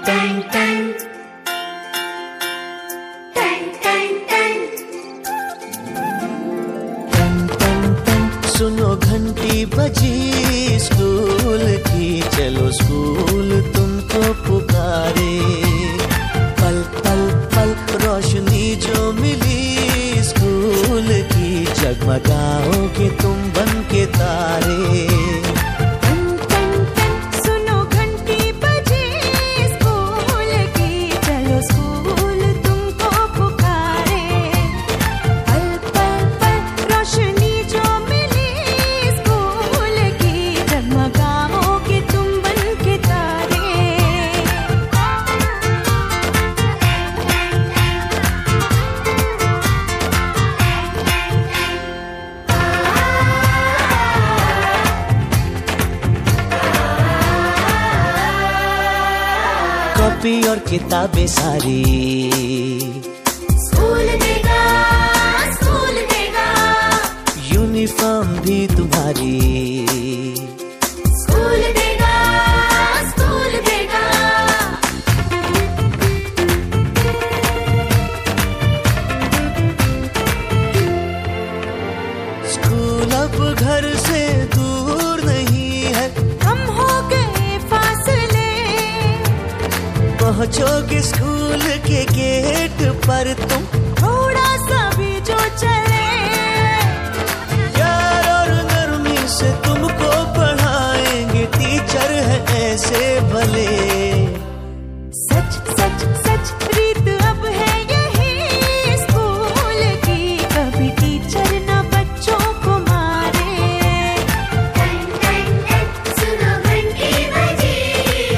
Ton टन टन टन टन टन टन टन सुनो घंटी बजी स्कूल की, चलो स्कूल तुमको पुकारे। पल पल पल रोशनी जो मिली स्कूल की, जगमगाओगे तुम बन के तारे। कॉपी और किताबें सारी स्कूल देगा, स्कूल देगा। यूनिफॉर्म भी तुम्हारी स्कूल देगा, स्कूल देगा। स्कूल अब घर से दूर नहीं है, कम हो गए फासले। पहुंचोगे स्कूल के गेट पर तुम, थोड़ा सा भी जो चले। प्यार और नरमी से तुमको पढ़ाएंगे टीचर है ऐसे भले। सच सच सच रीत अब है यही स्कूल की, कभी टीचर ना बच्चों को मारे। टन टन टन सुनो घंटी बजी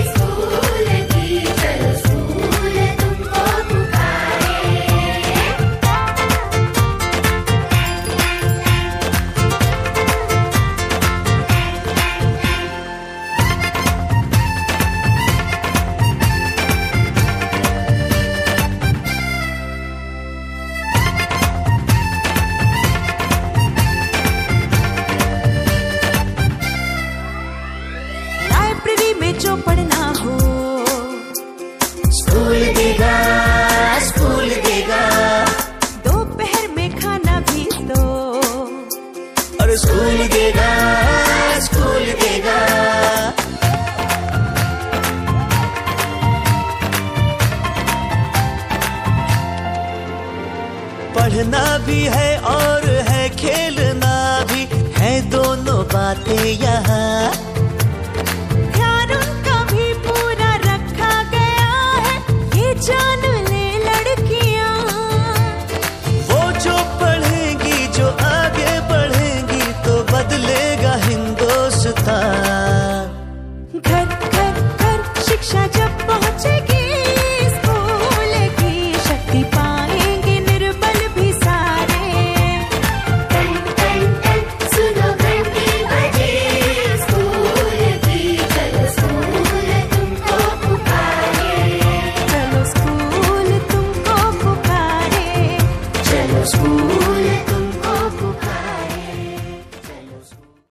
स्कूल की, चलो स्कूल तुमको पुकारे। लाइब्रेरी में जो पढ़ना हो, स्कूल देगा, स्कूल देगा। दोपहर में खाना भी तो, और स्कूल देगा, स्कूल देगा। पढ़ना भी है और है खेलना भी है, दोनों बातें यहाँ। ध्यान उनका भी पूरा रखा गया है, ये जान ले लड़कियां। वो जो पढ़ेंगी, जो आगे बढ़ेंगी, तो बदलेगा हिंदुस्तान।